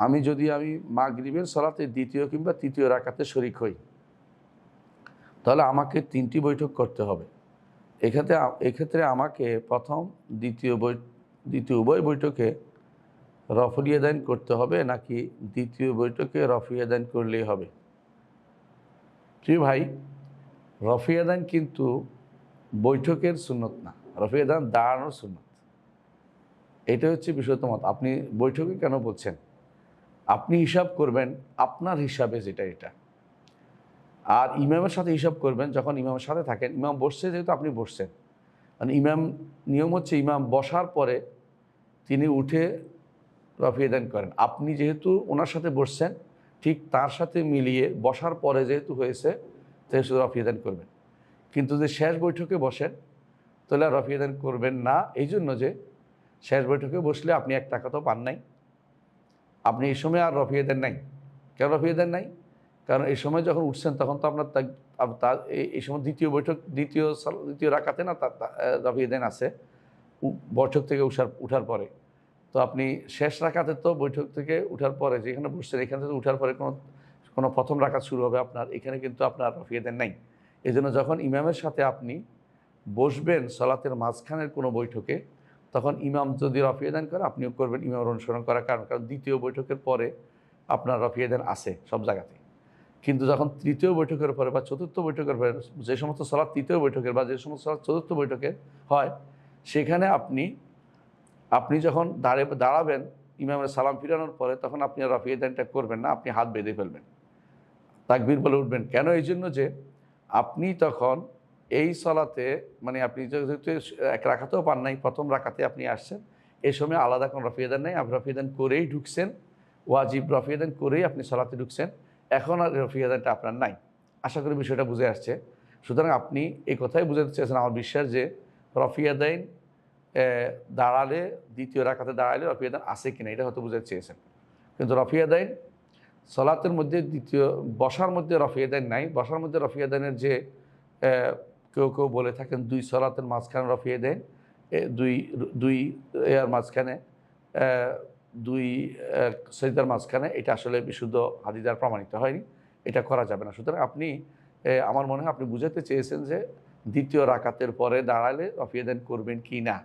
আমি মাগরিবের সালাতে দ্বিতীয় কিংবা তৃতীয় রাকাতে শরিক হই, তাহলে আমাকে 3টি বৈঠক করতে হবে। এক্ষেত্রে আমাকে প্রথম দ্বিতীয় উভয় বৈঠকে রফল ইয়াদাইন করতে হবে, নাকি দ্বিতীয় বৈঠকে রফি ইয়াদাইন করলেই হবে? প্রিয় ভাই, রফি ইয়াদাইন কিন্তু বৈঠকের সুন্নত না, রফি ইয়াদাইন দাঁড়ানোর সুন্নত। এটা হচ্ছে বিষয়ত মত। আপনি বৈঠকে কেন বলছেন? আপনি হিসাব করবেন আপনার হিসাবে, যেটা এটা। আর ইমামের সাথে হিসাব করবেন যখন ইমামের সাথে থাকেন, ইমাম বসছে যেহেতু আপনি বসছেন, মানে নিয়ম হচ্ছে ইমাম বসার পরে তিনি উঠে রফি ইয়াদাইন করেন। আপনি যেহেতু ওনার সাথে বসছেন, ঠিক তার সাথে মিলিয়ে বসার পরে যেহেতু হয়েছে, তাই শুধু রফি ইয়াদাইন করবেন। কিন্তু যে শেষ বৈঠকে বসেন, তাহলে রফি ইয়াদাইন করবেন না। এই জন্য যে শেষ বৈঠকে বসলে আপনি 1 টাকা তো পান নাই, আপনি এই সময় আর রফি ইয়াদাইন নাই। কেন রফি ইয়াদাইন নাই? কারণ এই সময় যখন উঠছেন তখন তো আপনার তার এই সময় দ্বিতীয় রাকাতে না রফি ইয়াদাইন আছে বৈঠক থেকে উঠার পরে। তো আপনি শেষ রাকাতে তো বৈঠক থেকে উঠার পরে যেখানে বসছেন, এখান থেকে উঠার পরে কোনো প্রথম রাকাত শুরু হবে আপনার, এখানে কিন্তু আপনার রফি ইয়াদাইন নাই। এই জন্য যখন ইমামের সাথে আপনি বসবেন সালাতের মাঝখানের কোনো বৈঠকে, তখন ইমাম যদি রফি ইয়াদাইন করে আপনিও করবেন ইমামের অনুসরণ করার কারণ দ্বিতীয় বৈঠকের পরে আপনার রফি ইয়াদাইন আছে সব জায়গাতে। কিন্তু যখন তৃতীয় বৈঠকের পরে বা চতুর্থ বৈঠকের পরে, যে সমস্ত সালাত তৃতীয় বৈঠকের বা যে সমস্ত সালাত চতুর্থ বৈঠকে হয়, সেখানে আপনি যখন দাঁড়াবেন ইমামের সালাম ফিরানোর পরে, তখন আপনি আর রফি ইয়াদাইনটা করবেন না, আপনি হাত বেঁধে ফেলবেন, তাকবীর বলে উঠবেন। কেন? এই জন্য যে আপনি তখন এই সালাতে, মানে আপনি যেহেতু 1 রাকাতেও পান নাই, প্রথম রাকাতে আপনি আসছেন, এই সময় আলাদা কোনো রফি ইয়াদাইন নেই, আপনি রফি ইয়াদাইন করেই ঢুকছেন, ওয়াজিব রফি ইয়াদাইন করেই আপনি সালাতে ঢুকছেন, এখন আর রফি ইয়াদাইনটা আপনার নাই। আশা করি বিষয়টা বুঝে আসছে। সুতরাং আপনি এই কথাই বুঝাতে চেয়েছেন, আমার বিশ্বাস যে রফি ইয়াদাইন দাঁড়ালে, দ্বিতীয় রাকাতে দাঁড়ালে রফি ইয়াদাইন আছে কিনা, এটা হয়তো বুঝাতে চেয়েছেন। কিন্তু রফি ইয়াদাইন সালাতের মধ্যে বসার মধ্যে রফি ইয়াদাইন নাই। বসার মধ্যে রফি ইয়াদাইনের যে কেউ বলে থাকেন 2 সালাতের মাঝখানে রফি ইয়াদাইন, দুই এর মাঝখানে, 2 সেজদার মাঝখানে, এটা আসলে বিশুদ্ধ হাদিস দ্বারা প্রমাণিত হয়নি, এটা করা যাবে না। সুতরাং আপনি, আমার মনে হয় আপনি বুঝাতে চেয়েছেন যে দ্বিতীয় রাকাতের পরে দাঁড়ালে রফি ইয়াদাইন করবেন কি না।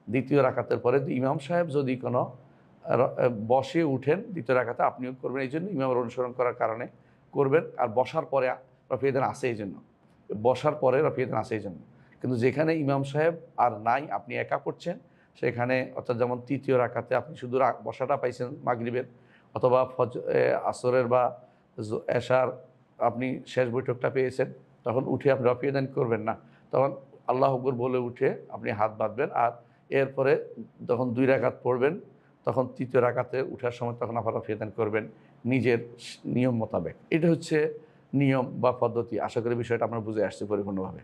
দ্বিতীয় রাকাতের পরে ইমাম সাহেব যদি কোনো বসে উঠেন দ্বিতীয় রাকাতে, আপনিও করবেন, এই জন্য ইমামের অনুসরণ করার কারণে করবেন। আর বসার পরে রফি ইয়াদাইন আসে এই জন্য, বসার পরে রফি ইয়াদাইন আসে এই জন্য। কিন্তু যেখানে ইমাম সাহেব আর নাই, আপনি একা করছেন, সেখানে অর্থাৎ যেমন তৃতীয় রাকাতে আপনি শুধু বসাটা পাইছেন মাগরিবের, অথবা আসরের বা এশার আপনি শেষ বৈঠকটা পেয়েছেন, তখন উঠে আপনি রফি ইয়াদাইন করবেন না, তখন আল্লাহু আকবার বলে উঠে আপনি হাত বাঁধবেন। আর এরপরে যখন 2 রাকাত পড়বেন, তখন তৃতীয় রাকাতে উঠার সময় তখন আবার রফি ইয়াদাইন করবেন নিজের নিয়ম মোতাবেক। এটা হচ্ছে নিয়ম বা পদ্ধতি। আশা করি বিষয়টা আপনার বুঝে আসছে পরিপূর্ণভাবে।